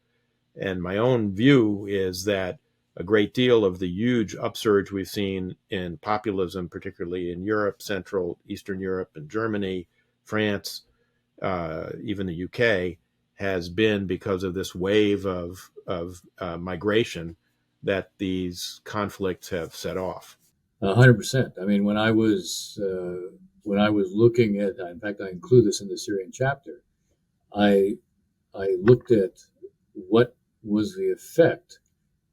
B: And my own view is that a great deal of the huge upsurge we've seen in populism, particularly in Europe, Central, Eastern Europe, and Germany, France, even the UK, has been because of this wave of migration that these conflicts have set off.
A: 100%. I mean, when I was looking at, in fact, I include this in the Syrian chapter. I looked at what was the effect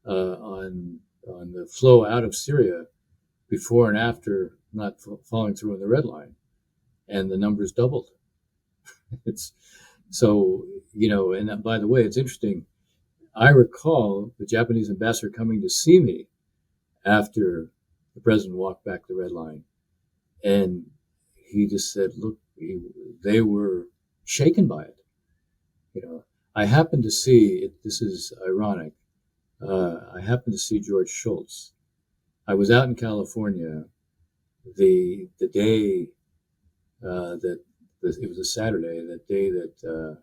A: on the flow out of Syria before and after not falling through in the red line, and the numbers doubled. It's so, and by the way, it's interesting. I recall the Japanese ambassador coming to see me after the president walked back the red line, and he just said, "Look, they were shaken by it." I happened to see it. This is ironic. I happened to see George Shultz. I was out in California the day that it was a Saturday, that day that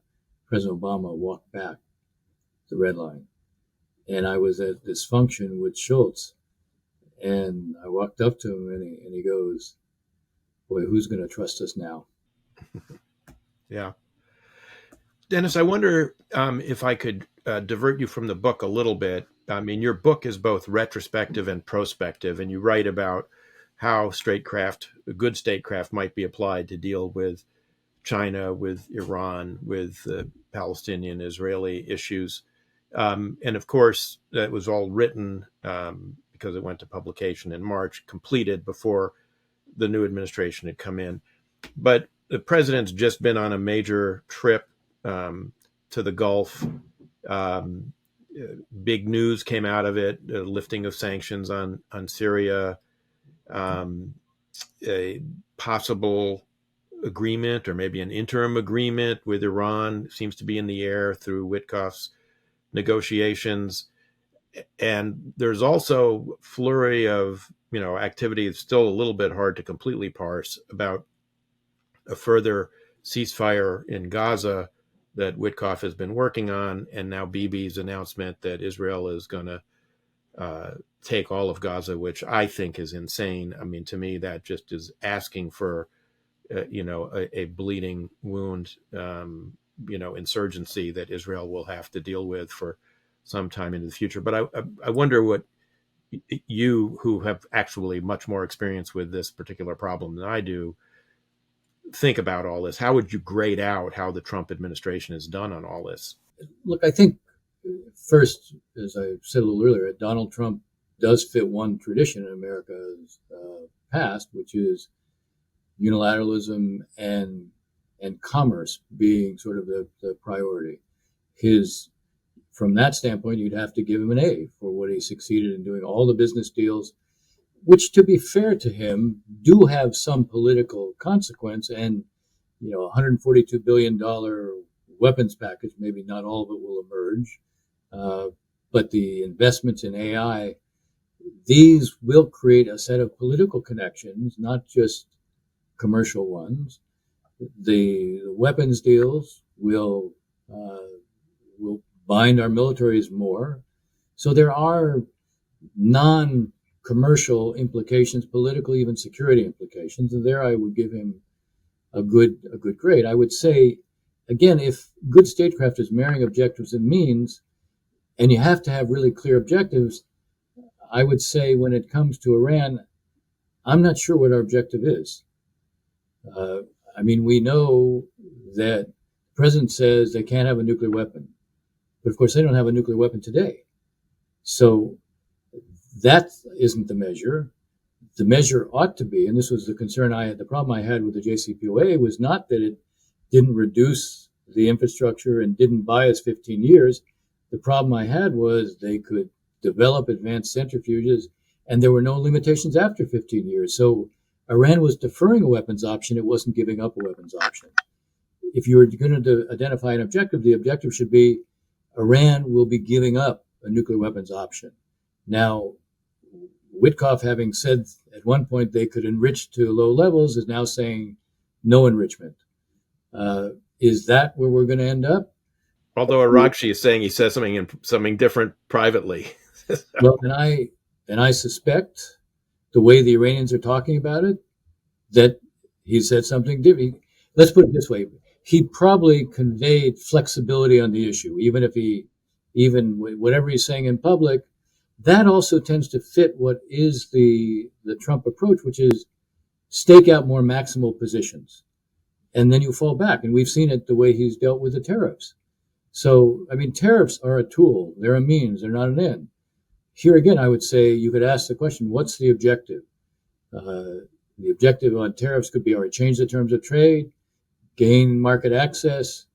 A: President Obama walked back the red line, and I was at this function with Shultz, and I walked up to him, and he goes, "Boy, who's going to trust us now?"
B: Yeah. Dennis, I wonder if I could divert you from the book a little bit. I mean, your book is both retrospective and prospective, and you write about how good statecraft might be applied to deal with China, with Iran, with the Palestinian-Israeli issues. And of course, that was all written because it went to publication in March, completed before the new administration had come in. But the president's just been on a major trip to the Gulf. Big news came out of it, lifting of sanctions on Syria, a possible agreement or maybe an interim agreement with Iran seems to be in the air through Witkoff's negotiations. And there's also flurry of, activity that's still a little bit hard to completely parse about a further ceasefire in Gaza that Witkoff has been working on, and now Bibi's announcement that Israel is going to take all of Gaza, which I think is insane. I mean, to me, that just is asking for, a bleeding wound, insurgency that Israel will have to deal with for some time into the future. But I wonder what you, who have actually much more experience with this particular problem than I do, think about all this. How would you grade out how the Trump administration has done on all this?
A: Look, I think first, as I said a little earlier, Donald Trump does fit one tradition in America's past, which is unilateralism and commerce being sort of the priority. From that standpoint, you'd have to give him an A for what he succeeded in doing, all the business deals, which, to be fair to him, do have some political consequence. And, $142 billion weapons package, maybe not all of it will emerge. But the investments in AI, these will create a set of political connections, not just commercial ones. The weapons deals will bind our militaries more. So there are non-commercial implications, political, even security implications. And there I would give him a good grade. I would say, again, if good statecraft is marrying objectives and means, and you have to have really clear objectives, I would say when it comes to Iran, I'm not sure what our objective is. We know that the president says they can't have a nuclear weapon, but of course they don't have a nuclear weapon today. So that isn't the measure. The measure ought to be, and this was the concern the problem I had with the JCPOA was not that it didn't reduce the infrastructure and didn't buy us 15 years. The problem I had was they could develop advanced centrifuges, and there were no limitations after 15 years. So Iran was deferring a weapons option. It wasn't giving up a weapons option. If you were going to identify an objective, the objective should be Iran will be giving up a nuclear weapons option. Now, Witkoff, having said at one point they could enrich to low levels, is now saying no enrichment. Is that where we're going to end up?
B: Although Arakshi is saying he says something different privately.
A: Well, and I suspect the way the Iranians are talking about it, that he said something different. Let's put it this way: he probably conveyed flexibility on the issue, even whatever he's saying in public. That also tends to fit what is the Trump approach, which is stake out more maximal positions, and then you fall back. And we've seen it the way he's dealt with the tariffs. So, I mean, tariffs are a tool; they're a means; they're not an end. Here again, I would say you could ask the question: what's the objective? The objective on tariffs could be, all right, change the terms of trade, gain market access,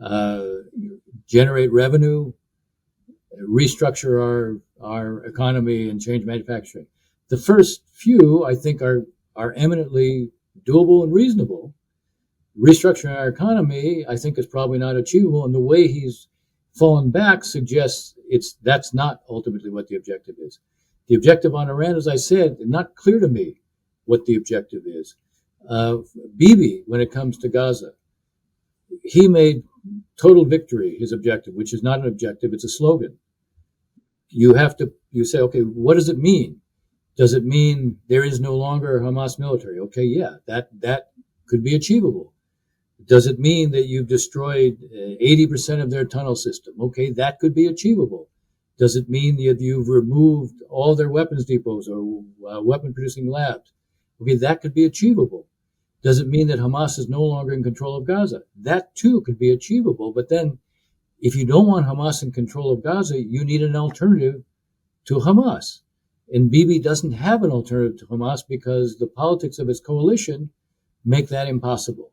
A: uh, generate revenue, restructure our economy, and change manufacturing. The first few, I think, are eminently doable and reasonable. Restructuring our economy, I think, is probably not achievable, and the way he's fallen back suggests that's not ultimately what the objective is. The objective on Iran, as I said, not clear to me what the objective is. Bibi, when it comes to Gaza, he made total victory his objective, which is not an objective, it's a slogan. You say, okay, what does it mean? Does it mean there is no longer a Hamas military? Okay, yeah, that could be achievable. Does it mean that you've destroyed 80% of their tunnel system? Okay, that could be achievable. Does it mean that you've removed all their weapons depots or weapon producing labs? Okay, that could be achievable. Does it mean that Hamas is no longer in control of Gaza? That too could be achievable. But then if you don't want Hamas in control of Gaza, you need an alternative to Hamas. And Bibi doesn't have an alternative to Hamas because the politics of his coalition make that impossible.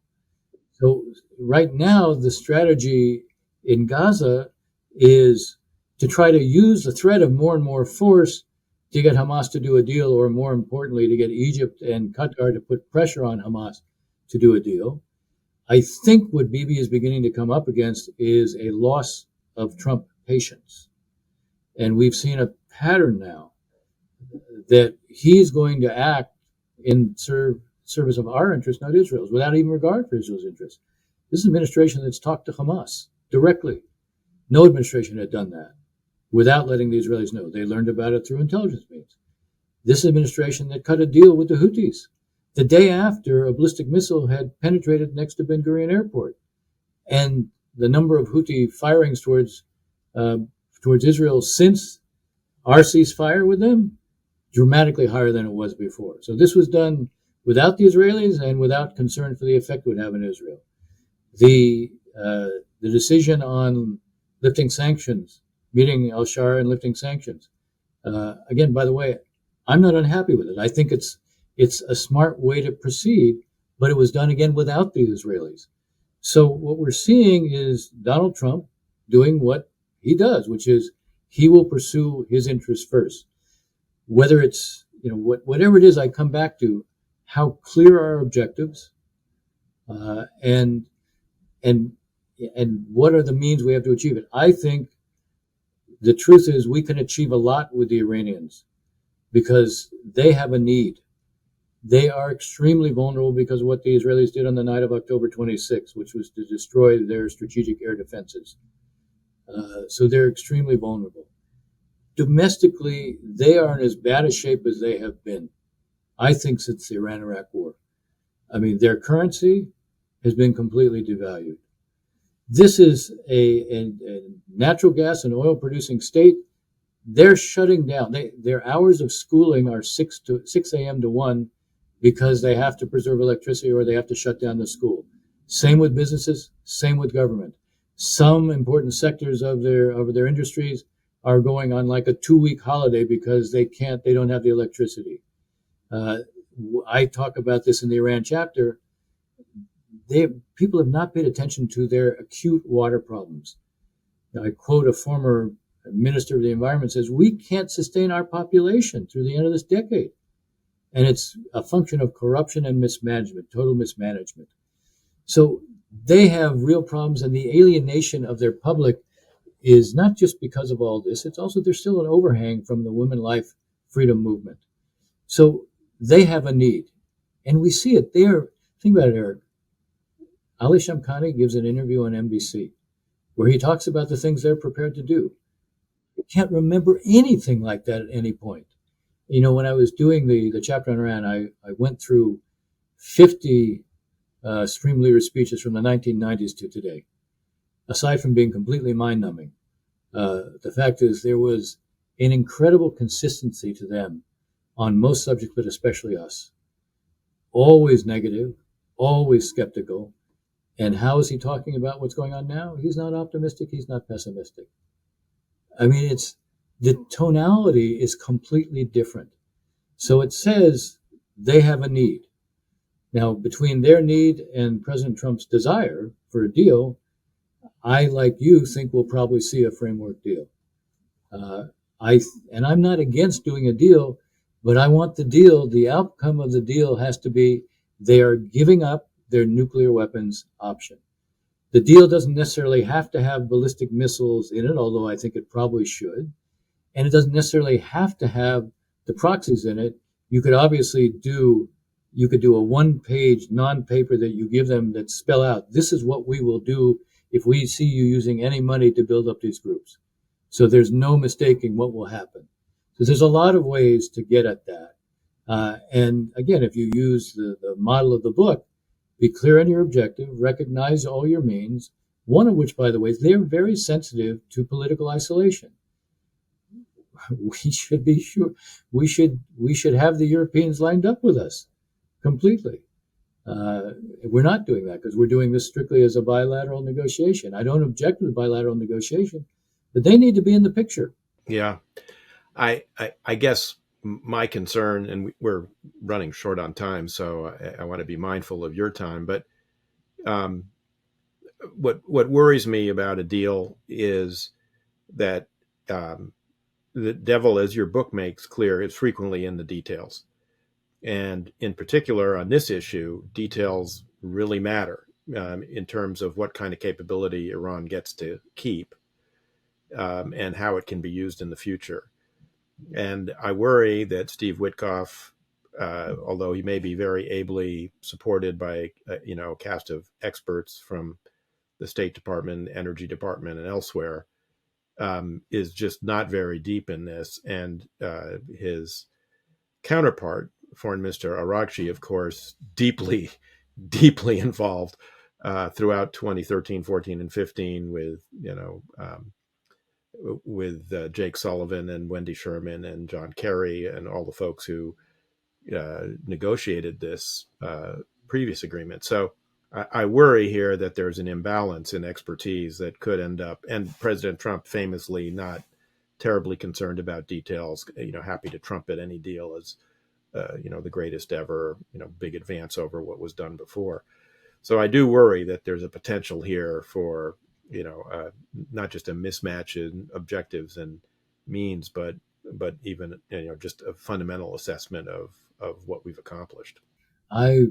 A: So right now, the strategy in Gaza is to try to use the threat of more and more force to get Hamas to do a deal, or more importantly, to get Egypt and Qatar to put pressure on Hamas to do a deal. I think what Bibi is beginning to come up against is a loss of Trump patience. And we've seen a pattern now that he's going to act in service of our interests, not Israel's, without even regard for Israel's interests. This is an administration that's talked to Hamas directly. No administration had done that without letting the Israelis know. They learned about it through intelligence means. This administration that cut a deal with the Houthis the day after a ballistic missile had penetrated next to Ben Gurion Airport. And the number of Houthi firings towards Israel since our ceasefire with them, dramatically higher than it was before. So this was done without the Israelis and without concern for the effect it would have in Israel. The decision on lifting sanctions, meeting al-Shara and lifting sanctions, again, by the way, I'm not unhappy with it. I think it's a smart way to proceed, but it was done again without the Israelis. So what we're seeing is Donald Trump doing what he does, which is he will pursue his interests first. Whether it's, whatever it is, I come back to how clear are our objectives, and what are the means we have to achieve it. I think the truth is we can achieve a lot with the Iranians because they have a need. They are extremely vulnerable because of what the Israelis did on the night of October 26, which was to destroy their strategic air defenses. So they're extremely vulnerable. Domestically, they are in as bad a shape as they have been, I think, since the Iran-Iraq war. I mean, their currency has been completely devalued. This is a natural gas and oil producing state. They're shutting down. Their hours of schooling are 6 a.m. to 1 because they have to preserve electricity or they have to shut down the school. Same with businesses, same with government. Some important sectors of their industries are going on like a 2-week holiday because they don't have the electricity. I talk about this in the Iran chapter. People have not paid attention to their acute water problems. I quote a former minister of the environment says, we can't sustain our population through the end of this decade. And it's a function of corruption and mismanagement, total mismanagement. So they have real problems, and the alienation of their public is not just because of all this, it's also there's still an overhang from the women life freedom movement. So they have a need. And we see it there. Think about it, Eric. Ali Shamkhani gives an interview on NBC where he talks about the things they're prepared to do. I can't remember anything like that at any point. When I was doing the chapter on Iran, I went through 50 Supreme Leader speeches from the 1990s to today. Aside from being completely mind-numbing, the fact is there was an incredible consistency to them on most subjects, but especially us. Always negative, always skeptical. And how is he talking about what's going on now? He's not optimistic. He's not pessimistic. I mean, the tonality is completely different. So it says they have a need. Now, between their need and President Trump's desire for a deal, I, like you, think we'll probably see a framework deal. I'm not against doing a deal, but I want the outcome of the deal has to be they are giving up their nuclear weapons option. The deal doesn't necessarily have to have ballistic missiles in it, although I think it probably should. And it doesn't necessarily have to have the proxies in it. You could do a one-page non-paper that you give them that spell out, this is what we will do if we see you using any money to build up these groups. So there's no mistaking what will happen. So there's a lot of ways to get at that. And again, if you use the model of the book, be clear on your objective, recognize all your means, one of which, by the way, is they're very sensitive to political isolation. We should be sure. We should have the Europeans lined up with us completely. We're not doing that because we're doing this strictly as a bilateral negotiation. I don't object to the bilateral negotiation, but they need to be in the picture.
B: Yeah. I guess my concern, and we're running short on time, so I want to be mindful of your time, but what worries me about a deal is that the devil, as your book makes clear, is frequently in the details. And in particular, on this issue, details really matter in terms of what kind of capability Iran gets to keep and how it can be used in the future. And I worry that Steve Witkoff, although he may be very ably supported by a cast of experts from the State Department, Energy Department, and elsewhere, is just not very deep in this. And his counterpart, Foreign Minister Araghchi, of course, deeply involved throughout 2013, 14, and 15 with Jake Sullivan and Wendy Sherman and John Kerry and all the folks who negotiated this previous agreement. So I worry here that there's an imbalance in expertise that could end up, and President Trump famously not terribly concerned about details, happy to trumpet any deal as, the greatest ever, big advance over what was done before. So I do worry that there's a potential here for, not just a mismatch in objectives and means, but even, just a fundamental assessment of what we've accomplished.
A: I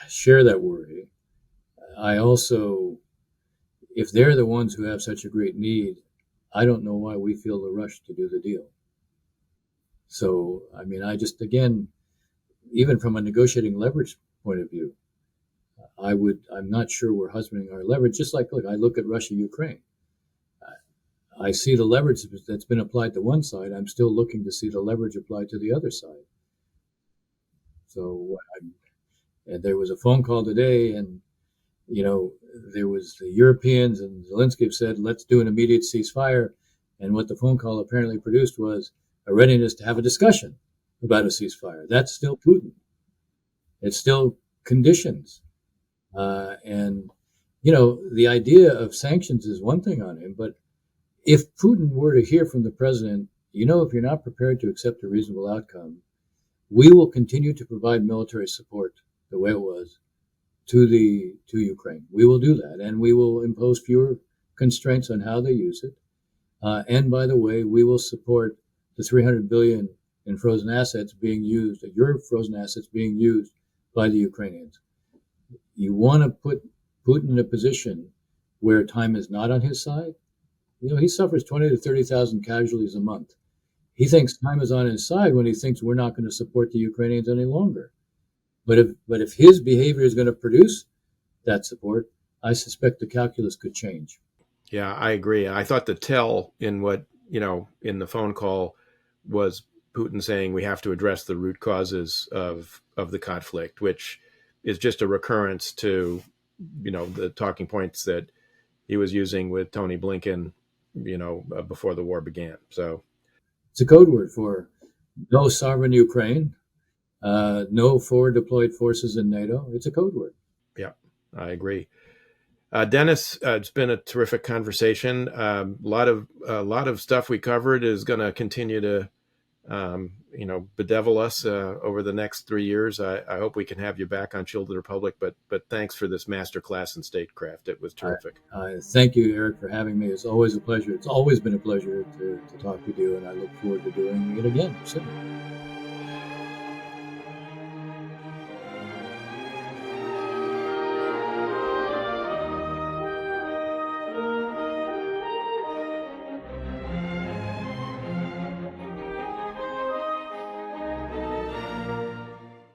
A: share that worry. I also, if they're the ones who have such a great need, I don't know why we feel the rush to do the deal. So, I mean, again, even from a negotiating leverage point of view, I'm not sure we're husbanding our leverage. Just like, look, I look at Russia, Ukraine. I see the leverage that's been applied to one side. I'm still looking to see the leverage applied to the other side. So and there was a phone call today, and there was the Europeans and Zelensky have said, let's do an immediate ceasefire. And what the phone call apparently produced was a readiness to have a discussion about a ceasefire. That's still Putin. It's still conditions. And the idea of sanctions is one thing on him, but if Putin were to hear from the president, if you're not prepared to accept a reasonable outcome, we will continue to provide military support the way it was to Ukraine. We will do that, and we will impose fewer constraints on how they use it. And by the way, we will support the $300 billion in frozen assets being used, your frozen assets being used by the Ukrainians. You want to put Putin in a position where time is not on his side. He suffers 20 to 30,000 casualties a month. He thinks time is on his side when he thinks we're not going to support the Ukrainians any longer. But if his behavior is going to produce that support, I suspect the calculus could change.
B: Yeah, I agree. I thought the tell in what in the phone call was Putin saying we have to address the root causes of the conflict, which is just a recurrence to, the talking points that he was using with Tony Blinken, before the war began. So
A: it's a code word for no sovereign Ukraine, no forward deployed forces in NATO. It's a code word.
B: Yeah, I agree. Dennis, it's been a terrific conversation. A lot of stuff we covered is going to continue to, bedevil us over the next 3 years. I hope we can have you back on Shield of the Republic. But thanks for this masterclass in statecraft. It was terrific.
A: Thank you, Eric, for having me. It's always a pleasure. It's always been a pleasure to talk with you, and I look forward to doing it again soon.